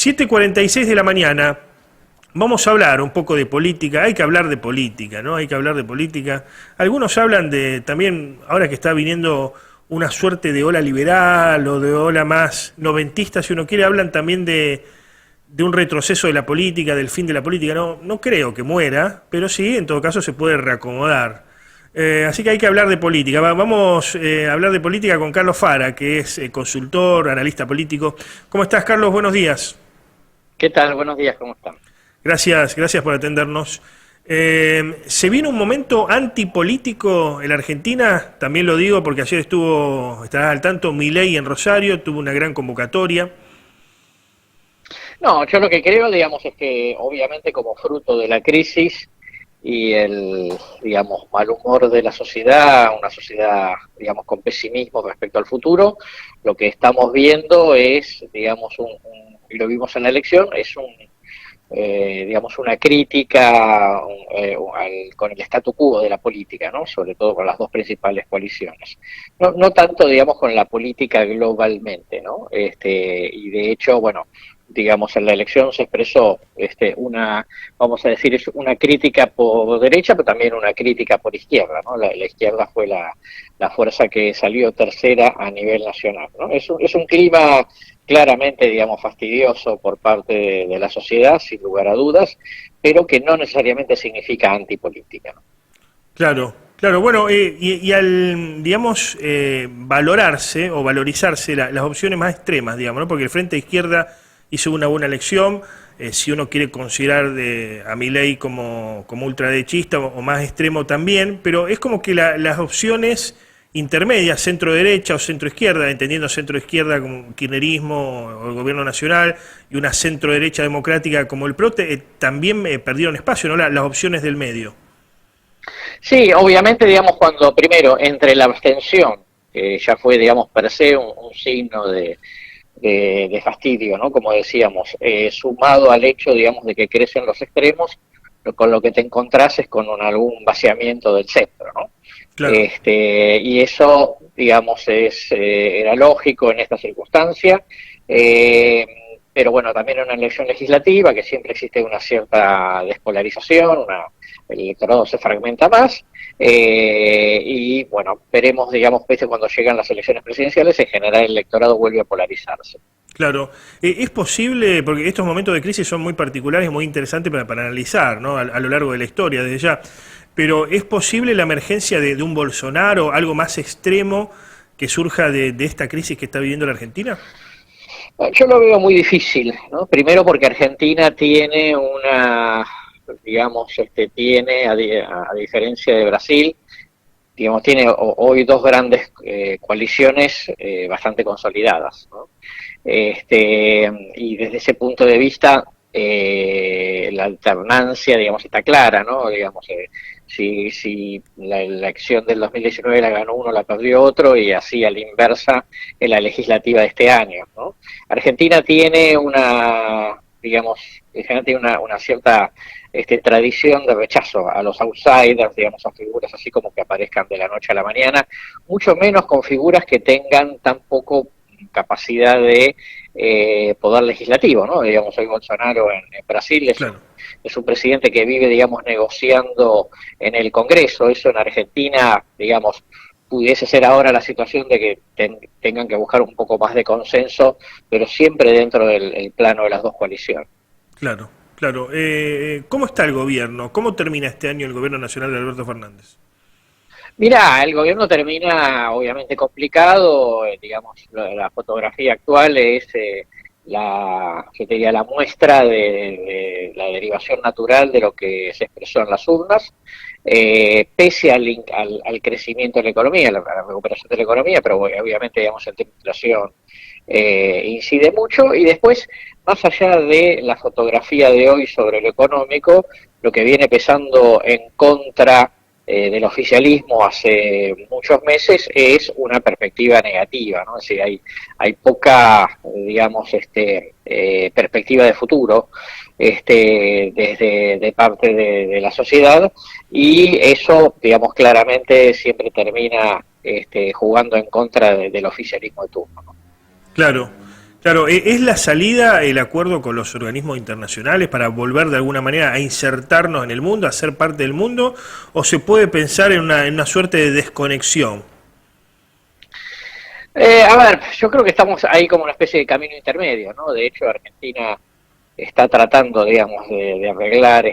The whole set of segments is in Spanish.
7:46 de la mañana. Vamos a hablar un poco de política. Hay que hablar de política, ¿no? Hay que hablar de política. Algunos hablan de también, ahora que está viniendo una suerte de ola liberal o de ola más noventista, si uno quiere, hablan también de un retroceso de la política, del fin de la política. No creo que muera, pero sí, en todo caso, se puede reacomodar. Así que hay que hablar de política. Vamos a hablar de política con Carlos Fara, que es consultor, analista político. ¿Cómo estás, Carlos? Buenos días. ¿Qué tal? Buenos días, ¿cómo están? Gracias por atendernos. ¿Se viene un momento antipolítico en la Argentina? También lo digo porque ayer estarás al tanto, Milei en Rosario, tuvo una gran convocatoria. No, yo lo que creo, digamos, es que obviamente como fruto de la crisis y el, digamos, mal humor de la sociedad, una sociedad, digamos, con pesimismo respecto al futuro, lo que estamos viendo es, digamos, y lo vimos en la elección, es digamos, una crítica con el statu quo de la política, ¿no? Sobre todo con las dos principales coaliciones. No tanto, digamos, con la política globalmente, ¿no? Y de hecho, bueno, digamos, en la elección se expresó vamos a decir, es una crítica por derecha, pero también una crítica por izquierda, ¿no? La izquierda fue la fuerza que salió tercera a nivel nacional, ¿no? Es un clima claramente, digamos, fastidioso por parte de la sociedad, sin lugar a dudas, pero que no necesariamente significa antipolítica, ¿no? Claro. Bueno, y al, digamos, valorarse o valorizarse las opciones más extremas, digamos, ¿no? Porque el Frente de Izquierda hizo una buena elección. Si uno quiere considerar a Milei como ultraderechista o más extremo también, pero es como que las opciones intermedias, centro-derecha o centro-izquierda, entendiendo centro-izquierda como kirchnerismo o el gobierno nacional, y una centro-derecha democrática como el PRO, también perdieron espacio, ¿no? Las opciones del medio. Sí, obviamente, digamos, cuando primero entre la abstención, que ya fue, digamos, per se un signo de fastidio, ¿no? Como decíamos, sumado al hecho, digamos, de que crecen los extremos, con lo que te encontrás es con algún vaciamiento del centro, ¿no? Claro. Y eso, digamos, era lógico en esta circunstancia, pero bueno, también en una elección legislativa que siempre existe una cierta despolarización, el electorado se fragmenta más, y bueno, veremos, digamos, cuando llegan las elecciones presidenciales, en general el electorado vuelve a polarizarse. Claro, es posible, porque estos momentos de crisis son muy particulares y muy interesantes para analizar, ¿no? A lo largo de la historia, desde ya. Pero ¿es posible la emergencia de un Bolsonaro, algo más extremo que surja de esta crisis que está viviendo la Argentina? Yo lo veo muy difícil, ¿no? Primero porque Argentina tiene digamos, a diferencia de Brasil, digamos, tiene hoy dos grandes coaliciones bastante consolidadas, ¿no? Y desde ese punto de vista, la alternancia, digamos, está clara, ¿no? Digamos, si la elección del 2019 la ganó uno, la perdió otro, y así a la inversa en la legislativa de este año, ¿no? Argentina tiene digamos, tiene una cierta tradición de rechazo a los outsiders, digamos, a figuras así como que aparezcan de la noche a la mañana, mucho menos con figuras que tengan tan poco capacidad de poder legislativo, ¿no? Digamos, hoy Bolsonaro en Brasil Claro. es un presidente que vive, digamos, negociando en el Congreso. Eso en Argentina, digamos, pudiese ser ahora la situación de que tengan que buscar un poco más de consenso, pero siempre dentro del plano de las dos coaliciones. Claro. ¿Cómo está el gobierno? ¿Cómo termina este año el gobierno nacional de Alberto Fernández? Mirá, el gobierno termina obviamente complicado, digamos, la fotografía actual es yo te diría, la muestra de la derivación natural de lo que se expresó en las urnas, pese al crecimiento de la economía, a la recuperación de la economía, pero obviamente, digamos, el tema de inflación incide mucho, y después, más allá de la fotografía de hoy sobre lo económico, lo que viene pesando en contra del oficialismo hace muchos meses es una perspectiva negativa, ¿no? Es decir, hay poca, digamos, perspectiva de futuro de parte de la sociedad, y eso, digamos, claramente siempre termina jugando en contra del oficialismo de turno, ¿no? Claro. Claro, ¿es la salida el acuerdo con los organismos internacionales para volver de alguna manera a insertarnos en el mundo, a ser parte del mundo, o se puede pensar en una suerte de desconexión? A ver, yo creo que estamos ahí como una especie de camino intermedio, ¿no? De hecho, Argentina está tratando, digamos, de arreglar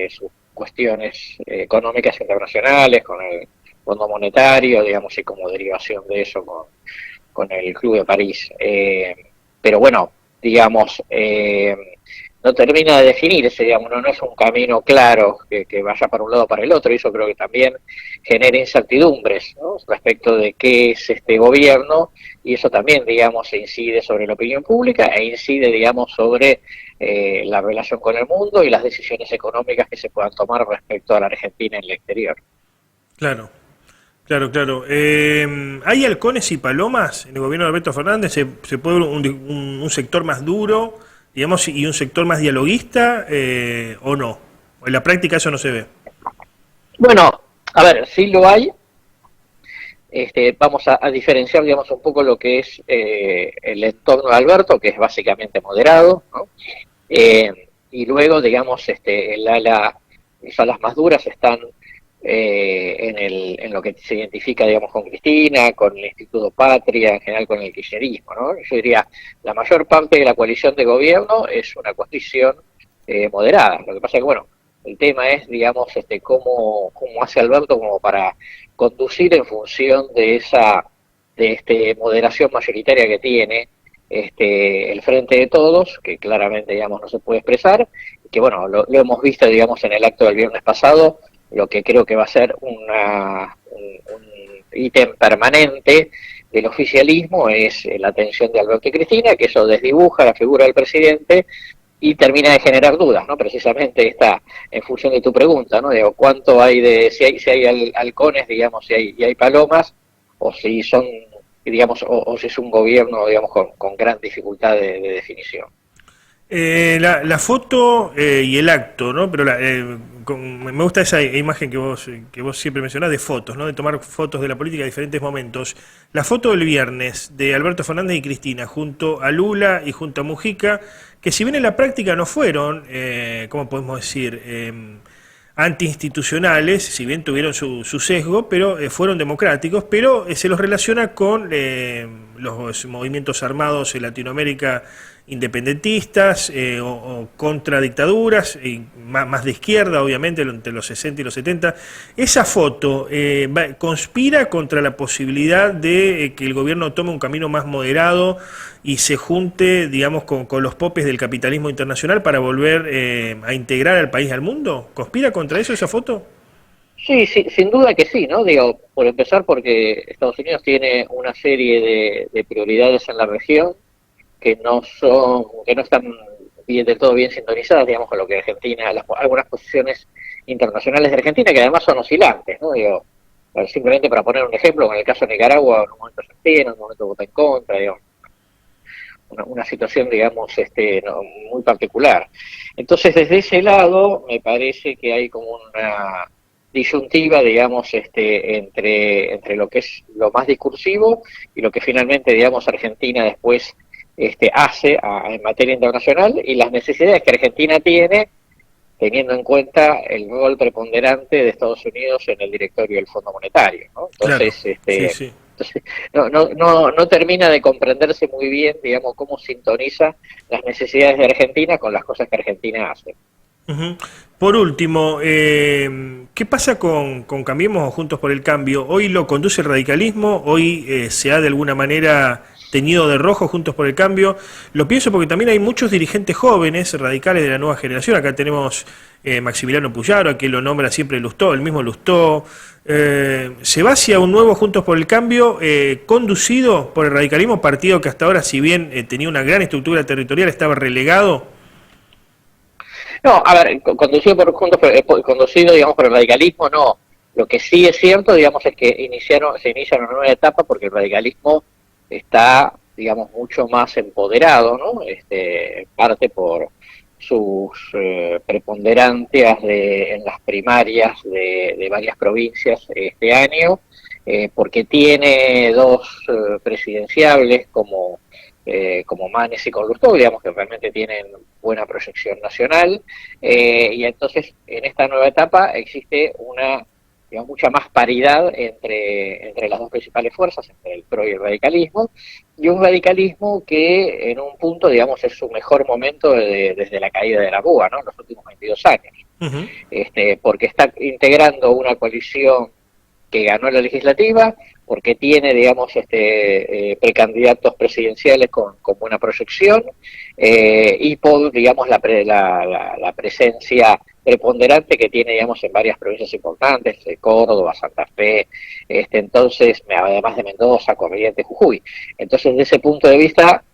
sus cuestiones económicas internacionales con el Fondo Monetario, digamos, y como derivación de eso con el Club de París. Pero bueno, digamos, no termina de definirse, digamos, no es un camino claro que vaya para un lado o para el otro, y eso creo que también genera incertidumbres, ¿no? Respecto de qué es este gobierno, y eso también, digamos, incide sobre la opinión pública e incide, digamos, sobre la relación con el mundo y las decisiones económicas que se puedan tomar respecto a la Argentina en el exterior. Claro, claro, claro. ¿Hay halcones y palomas en el gobierno de Alberto Fernández? ¿Se puede ver un sector más duro, digamos, y un sector más dialoguista, o no? En la práctica eso no se ve. Bueno, a ver, sí lo hay. Vamos a diferenciar, digamos, un poco lo que es el entorno de Alberto, que es básicamente moderado, ¿no? Y luego, digamos, las alas más duras están en lo que se identifica, digamos, con Cristina, con el Instituto Patria, en general con el kirchnerismo, ¿no? Yo diría, la mayor parte de la coalición de gobierno es una coalición moderada. Lo que pasa es que, bueno, el tema es, digamos, cómo hace Alberto como para conducir en función de esa moderación mayoritaria que tiene el Frente de Todos, que claramente, digamos, no se puede expresar, y que, bueno, lo hemos visto, digamos, en el acto del viernes pasado, lo que creo que va a ser un ítem permanente del oficialismo es la atención de Alberto y Cristina, que eso desdibuja la figura del presidente y termina de generar dudas, ¿no? Precisamente está en función de tu pregunta, ¿no? Digo, cuánto hay si hay halcones, digamos, y hay palomas, o si son, digamos, o si es un gobierno, digamos, con gran dificultad de definición. La foto y el acto, ¿no? Pero me gusta esa imagen que vos siempre mencionás de fotos, ¿no? De tomar fotos de la política en diferentes momentos. La foto del viernes de Alberto Fernández y Cristina junto a Lula y junto a Mujica, que si bien en la práctica no fueron, ¿cómo podemos decir? Antiinstitucionales, si bien tuvieron su sesgo, pero fueron democráticos, pero se los relaciona con los movimientos armados en Latinoamérica independentistas o contra dictaduras, más de izquierda, obviamente, entre los 60 y los 70. Esa foto conspira contra la posibilidad de que el gobierno tome un camino más moderado y se junte, digamos, con los popes del capitalismo internacional para volver a integrar al país al mundo. ¿Conspira contra eso esa foto? Sí, sí, sin duda que sí, ¿no? Digo, por empezar porque Estados Unidos tiene una serie de prioridades en la región que no están del todo bien sintonizadas, digamos, con lo que Argentina, algunas posiciones internacionales de Argentina que además son oscilantes, ¿no? Digo, simplemente para poner un ejemplo, en el caso de Nicaragua, en un momento se abstiene, en un momento vota en contra, digamos, una situación, digamos, no, muy particular. Entonces, desde ese lado, me parece que hay como una disyuntiva, digamos, entre lo que es lo más discursivo y lo que finalmente, digamos, Argentina después hace en materia internacional y las necesidades que Argentina tiene, teniendo en cuenta el rol preponderante de Estados Unidos en el directorio del Fondo Monetario, ¿no? Claro, Entonces, sí, sí. entonces no termina de comprenderse muy bien, digamos, cómo sintoniza las necesidades de Argentina con las cosas que Argentina hace. Ujú. Por último, ¿qué pasa con Cambiemos o Juntos por el Cambio? Hoy lo conduce el radicalismo, hoy se ha de alguna manera teñido de rojo Juntos por el Cambio. Lo pienso porque también hay muchos dirigentes jóvenes, radicales de la nueva generación. Acá tenemos Maximiliano Puyaro, a quien lo nombra siempre Lustó, el mismo Lustó. Se va hacia un nuevo Juntos por el Cambio, conducido por el radicalismo, partido que hasta ahora, si bien tenía una gran estructura territorial, estaba relegado. No, a ver, conducido conducido, digamos, por el radicalismo, no. Lo que sí es cierto, digamos, es que se inicia una nueva etapa porque el radicalismo está, digamos, mucho más empoderado, ¿no? Parte por sus preponderancias en las primarias de varias provincias este año, porque tiene dos presidenciables como como Manes y con Lustó, digamos que realmente tienen buena proyección nacional, y entonces en esta nueva etapa existe una, digamos, mucha más paridad entre las dos principales fuerzas, entre el PRO y el radicalismo, y un radicalismo que en un punto, digamos, es su mejor momento desde la caída de la Rúa, ¿no? En los últimos 22 años, Ujú. porque está integrando una coalición que ganó la legislativa, porque tiene, digamos, precandidatos presidenciales con buena proyección, y por, digamos, la presencia preponderante que tiene, digamos, en varias provincias importantes, Córdoba, Santa Fe, entonces, además de Mendoza, Corrientes, Jujuy. Entonces, desde ese punto de vista,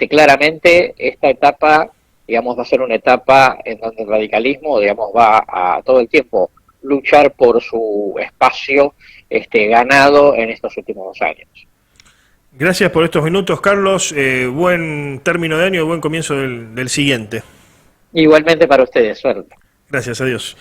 claramente esta etapa, digamos, va a ser una etapa en donde el radicalismo, digamos, va a todo el tiempo luchar por su espacio ganado en estos últimos 2 años. Gracias por estos minutos, Carlos. Buen término de año y buen comienzo del siguiente. Igualmente para ustedes, suerte. Gracias, adiós.